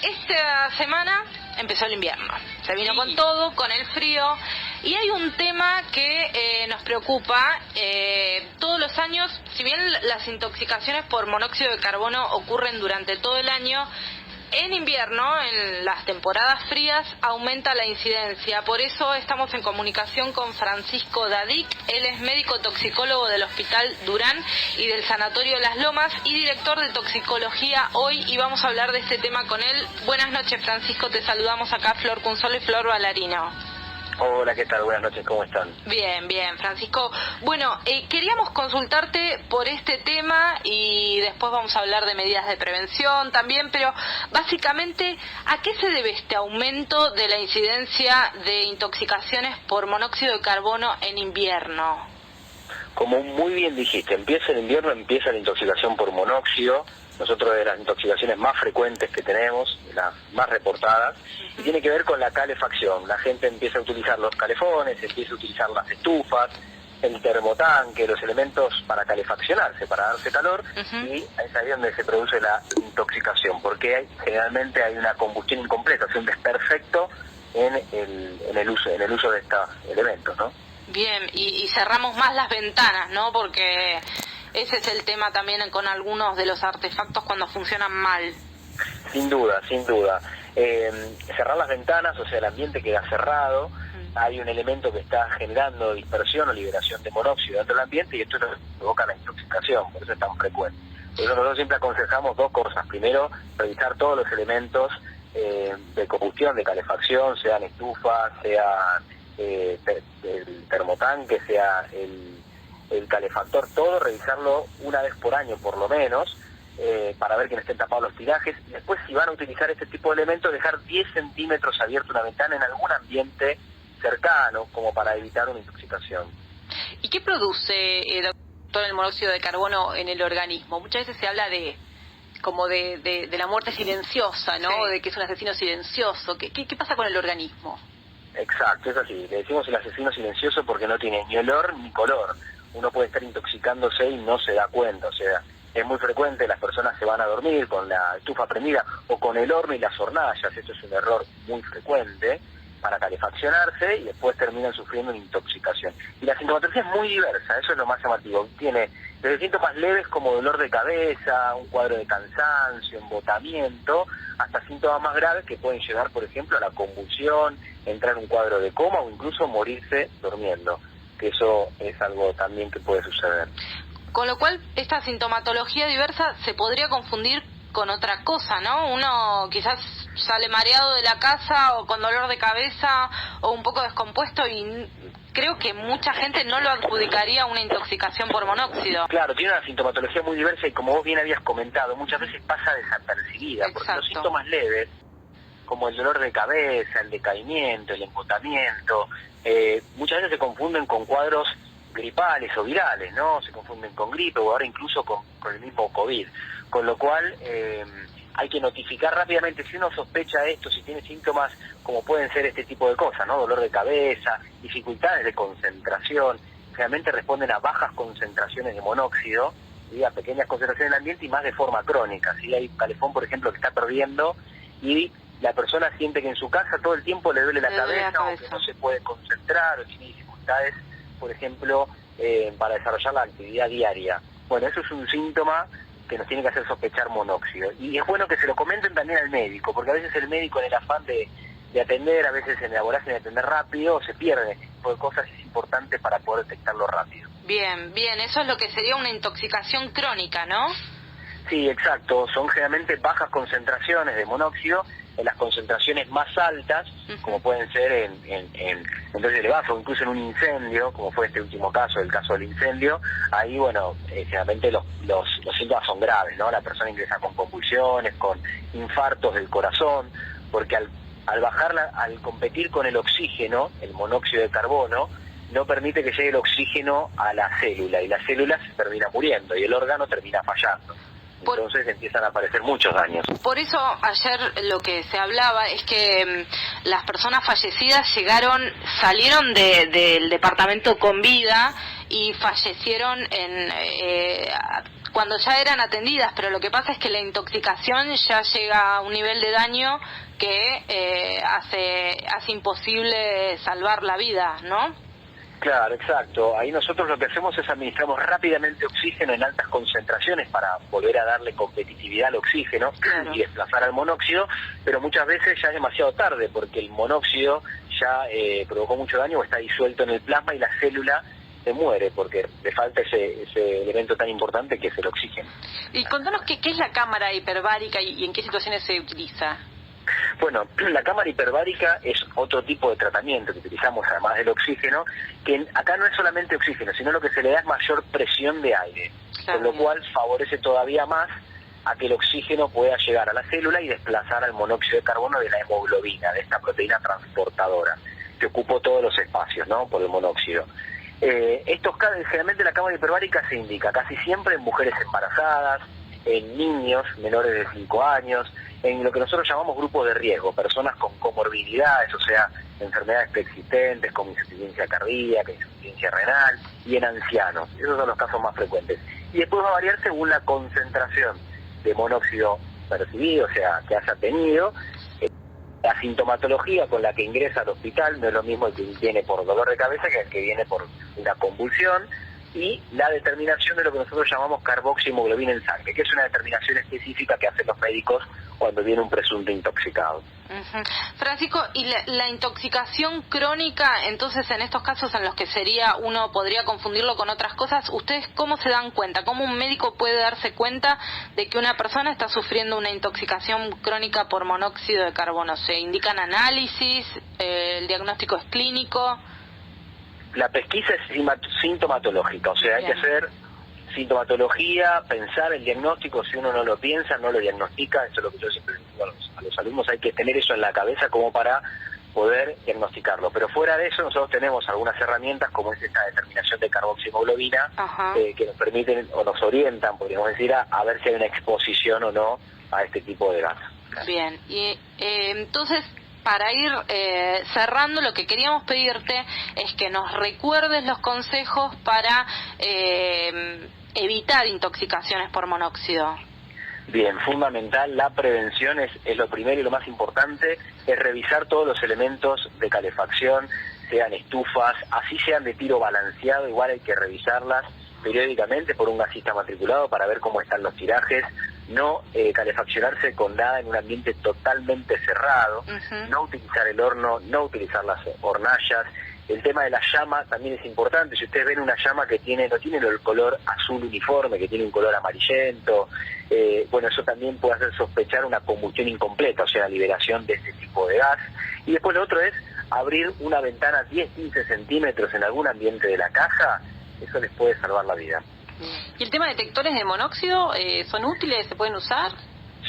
Esta semana empezó el invierno, se vino con todo, con el frío, y hay un tema que nos preocupa. Todos los años, si bien las intoxicaciones por monóxido de carbono ocurren durante todo el año, en invierno, en las temporadas frías, aumenta la incidencia. Por eso estamos en comunicación con Francisco Dadic. Él es médico toxicólogo del Hospital Durán y del Sanatorio Las Lomas y director de toxicología hoy, y vamos a hablar de este tema con él. Buenas noches, Francisco, te saludamos acá Flor Cunzolo y Flor Ballarino. Hola, ¿qué tal? Buenas noches, ¿cómo están? Bien, bien, Francisco. Bueno, queríamos consultarte por este tema y después vamos a hablar de medidas de prevención también, pero básicamente, ¿a qué se debe este aumento de la incidencia de intoxicaciones por monóxido de carbono en invierno? Como muy bien dijiste, empieza el invierno, empieza la intoxicación por monóxido. Nosotros de las intoxicaciones más frecuentes que tenemos, las más reportadas, y tiene que ver con la calefacción. La gente empieza a utilizar los calefones, empieza a utilizar las estufas, el termotanque, los elementos para calefaccionarse, para darse calor, y es ahí donde se produce la intoxicación, porque generalmente hay una combustión incompleta, es un desperfecto en el uso de estos elementos, ¿no? Bien, y cerramos más las ventanas, ¿no? Porque ese es el tema también con algunos de los artefactos cuando funcionan mal. Sin duda, sin duda. Cerrar las ventanas, o sea, el ambiente queda cerrado, hay un elemento que está generando dispersión o liberación de monóxido dentro del ambiente y esto provoca la intoxicación, por eso es tan frecuente. Por eso nosotros siempre aconsejamos dos cosas. Primero, revisar todos los elementos de combustión, de calefacción, sean estufas, sea el termotanque, sea el calefactor, todo, revisarlo una vez por año por lo menos, para ver que no estén tapados los tirajes. Y después, si van a utilizar este tipo de elementos, dejar 10 centímetros abierta una ventana en algún ambiente cercano, como para evitar una intoxicación. ¿Y qué produce, doctor, el monóxido de carbono en el organismo? Muchas veces se habla de la muerte silenciosa, ¿no? Sí. De que es un asesino silencioso. ¿Qué pasa con el organismo? Exacto, es así. Le decimos el asesino silencioso porque no tiene ni olor ni color. Uno puede estar intoxicándose y no se da cuenta. O sea, es muy frecuente, las personas se van a dormir con la estufa prendida o con el horno y las hornallas. Esto es un error muy frecuente para calefaccionarse y después terminan sufriendo una intoxicación. Y la sintomatología es muy diversa, eso es lo más llamativo. Tiene desde síntomas leves como dolor de cabeza, un cuadro de cansancio, embotamiento, hasta síntomas más graves que pueden llegar, por ejemplo, a la convulsión, entrar en un cuadro de coma o incluso morirse durmiendo, que eso es algo también que puede suceder. Con lo cual, esta sintomatología diversa se podría confundir con otra cosa, ¿no? Uno quizás sale mareado de la casa o con dolor de cabeza o un poco descompuesto y creo que mucha gente no lo adjudicaría a una intoxicación por monóxido. Claro, tiene una sintomatología muy diversa y como vos bien habías comentado, muchas veces pasa desapercibida. Exacto. Porque los síntomas leves, como el dolor de cabeza, el decaimiento, el embotamiento, muchas veces se confunden con cuadros gripales o virales, ¿no? Se confunden con gripe o ahora incluso con el mismo COVID. Con lo cual hay que notificar rápidamente si uno sospecha esto, si tiene síntomas como pueden ser este tipo de cosas, ¿no? Dolor de cabeza, dificultades de concentración, realmente responden a bajas concentraciones de monóxido, ¿sí? A pequeñas concentraciones en el ambiente y más de forma crónica, ¿sí? Hay calefón, por ejemplo, que está perdiendo y la persona siente que en su casa todo el tiempo le duele la cabeza o que no se puede concentrar o tiene dificultades, por ejemplo, para desarrollar la actividad diaria. Bueno, eso es un síntoma que nos tiene que hacer sospechar monóxido. Y es bueno que se lo comenten también al médico, porque a veces el médico en el afán de atender, a veces en la vorágine de atender rápido, se pierde este tipo de cosas y es importante para poder detectarlo rápido. Bien, bien, eso es lo que sería una intoxicación crónica, ¿no? Sí, exacto, son generalmente bajas concentraciones de monóxido. En las concentraciones más altas, como pueden ser en dosis elevadas o incluso en un incendio, como fue este último caso, el caso del incendio, ahí, bueno, generalmente los síntomas son graves, ¿no? La persona ingresa con convulsiones, con infartos del corazón, porque al competir con el oxígeno, el monóxido de carbono, no permite que llegue el oxígeno a la célula, y la célula se termina muriendo, y el órgano termina fallando. Entonces empiezan a aparecer muchos daños. Por eso ayer lo que se hablaba es que las personas fallecidas salieron del departamento con vida y fallecieron cuando ya eran atendidas, pero lo que pasa es que la intoxicación ya llega a un nivel de daño que hace imposible salvar la vida, ¿no? Claro, exacto. Ahí nosotros lo que hacemos es administramos rápidamente oxígeno en altas concentraciones para volver a darle competitividad al oxígeno y desplazar al monóxido, pero muchas veces ya es demasiado tarde porque el monóxido ya provocó mucho daño o está disuelto en el plasma y la célula se muere porque le falta ese elemento tan importante que es el oxígeno. Y contanos qué es la cámara hiperbárica y en qué situaciones se utiliza. Bueno, la cámara hiperbárica es otro tipo de tratamiento que utilizamos además del oxígeno, que acá no es solamente oxígeno, sino lo que se le da es mayor presión de aire, con lo cual favorece todavía más a que el oxígeno pueda llegar a la célula y desplazar al monóxido de carbono de la hemoglobina, de esta proteína transportadora, que ocupó todos los espacios, ¿no?, por el monóxido. Generalmente la cámara hiperbárica se indica casi siempre en mujeres embarazadas, en niños menores de 5 años, en lo que nosotros llamamos grupos de riesgo, personas con comorbilidades, o sea, enfermedades preexistentes como insuficiencia cardíaca, insuficiencia renal, y en ancianos. Esos son los casos más frecuentes. Y después va a variar según la concentración de monóxido percibido, o sea, que haya tenido. La sintomatología con la que ingresa al hospital no es lo mismo el que viene por dolor de cabeza que el que viene por una convulsión, y la determinación de lo que nosotros llamamos carboxihemoglobina en sangre, que es una determinación específica que hacen los médicos cuando viene un presunto intoxicado. Francisco, ¿y la intoxicación crónica, entonces en estos casos en los que uno podría confundirlo con otras cosas, ustedes cómo se dan cuenta? ¿Cómo un médico puede darse cuenta de que una persona está sufriendo una intoxicación crónica por monóxido de carbono? ¿Se indican análisis? ¿El diagnóstico es clínico? La pesquisa es sintomatológica, o sea, hay que hacer sintomatología, pensar el diagnóstico. Si uno no lo piensa, no lo diagnostica. Eso es lo que yo siempre digo a los alumnos, hay que tener eso en la cabeza como para poder diagnosticarlo. Pero fuera de eso, nosotros tenemos algunas herramientas, como es esta determinación de carboxihemoglobina, que nos permiten o nos orientan, podríamos decir, a ver si hay una exposición o no a este tipo de gas. Bien, y entonces, para ir cerrando, lo que queríamos pedirte es que nos recuerdes los consejos para evitar intoxicaciones por monóxido. Bien, fundamental, la prevención es lo primero y lo más importante, es revisar todos los elementos de calefacción, sean estufas, así sean de tiro balanceado, igual hay que revisarlas periódicamente por un gasista matriculado para ver cómo están los tirajes, no calefaccionarse con nada en un ambiente totalmente cerrado, no utilizar el horno, no utilizar las hornallas. El tema de la llama también es importante. Si ustedes ven una llama que no tiene el color azul uniforme, que tiene un color amarillento, bueno, eso también puede hacer sospechar una combustión incompleta, o sea, la liberación de este tipo de gas. Y después lo otro es abrir una ventana 10-15 centímetros en algún ambiente de la casa, eso les puede salvar la vida. ¿Y el tema de detectores de monóxido son útiles? ¿Se pueden usar?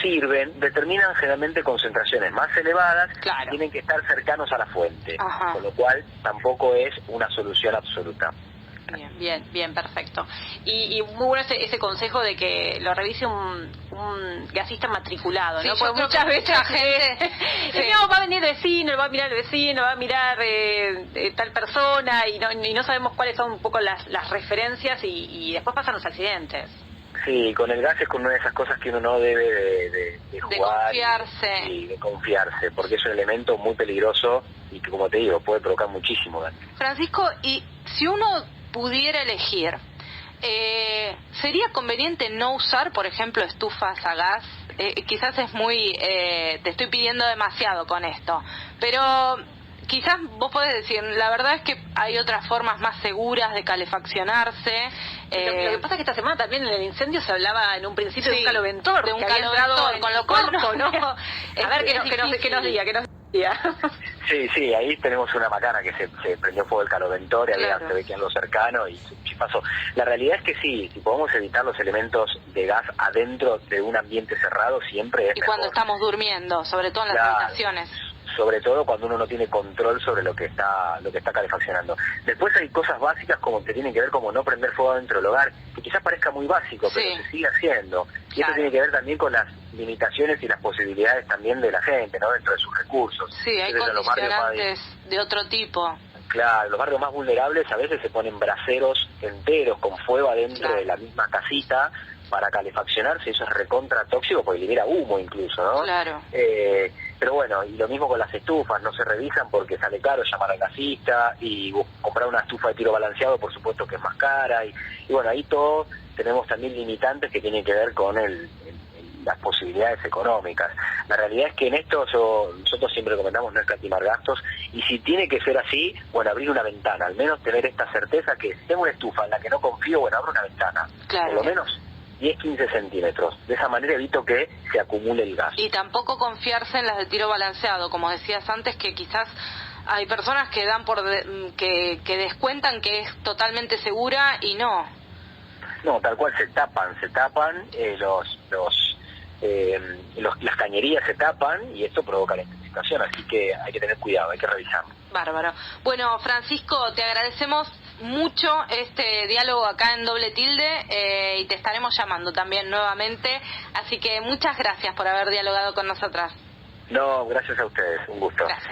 Sirven, determinan generalmente concentraciones más elevadas, y tienen que estar cercanos a la fuente, con lo cual tampoco es una solución absoluta. Bien, perfecto. Y muy bueno ese consejo de que lo revise un gasista matriculado, ¿no? Porque muchas veces la gente no, va a venir el vecino, va a mirar el vecino, va a mirar tal persona y no sabemos cuáles son un poco las referencias y después pasan los accidentes. Sí, con el gas es con una de esas cosas que uno no debe de jugar. De confiarse, porque es un elemento muy peligroso y que, como te digo, puede provocar muchísimo daño. Francisco, y si uno pudiera elegir, ¿sería conveniente no usar, por ejemplo, estufas a gas? Quizás es te estoy pidiendo demasiado con esto, pero quizás vos podés decir, la verdad es que hay otras formas más seguras de calefaccionarse. Lo que pasa es que esta semana también en el incendio se hablaba en un principio de un caloventor, de un caloventor, con lo cual ¿no? A ver, que nos diga. Sí, ahí tenemos una macana que se prendió fuego el caloventor y se ve que en lo cercano y pasó. La realidad es que sí, si podemos evitar los elementos de gas adentro de un ambiente cerrado, siempre es mejor. Cuando estamos durmiendo, sobre todo en las habitaciones. Sobre todo cuando uno no tiene control sobre lo que está calefaccionando. Después hay cosas básicas como que tienen que ver como no prender fuego dentro del hogar, que quizás parezca muy básico, pero se sigue haciendo. Y eso tiene que ver también con las limitaciones y las posibilidades también de la gente, ¿no? Dentro de sus recursos. Sí, hay condicionantes de otro tipo. Claro, los barrios más vulnerables a veces se ponen braseros enteros con fuego adentro de la misma casita, para calefaccionarse, eso es recontra tóxico porque libera humo incluso, ¿no? Claro. Pero bueno, y lo mismo con las estufas, no se revisan porque sale caro llamar al gasista, y comprar una estufa de tiro balanceado por supuesto que es más cara, y bueno, ahí todo tenemos también limitantes que tienen que ver con las posibilidades económicas. La realidad es que en esto nosotros siempre comentamos no escatimar gastos, y si tiene que ser así, bueno, abrir una ventana, al menos tener esta certeza que si tengo una estufa en la que no confío, bueno, abro una ventana, claro, por lo menos 10-15 centímetros. De esa manera evito que se acumule el gas. Y tampoco confiarse en las de tiro balanceado, como decías antes, que quizás hay personas que dan que descuentan que es totalmente segura y no. No, tal cual se tapan, las cañerías se tapan y esto provoca la intoxicación, así que hay que tener cuidado, hay que revisarlo. Bárbaro. Bueno, Francisco, te agradecemos mucho este diálogo acá en Doble Tilde y te estaremos llamando también nuevamente, así que muchas gracias por haber dialogado con nosotras. No, gracias a ustedes, un gusto. Gracias.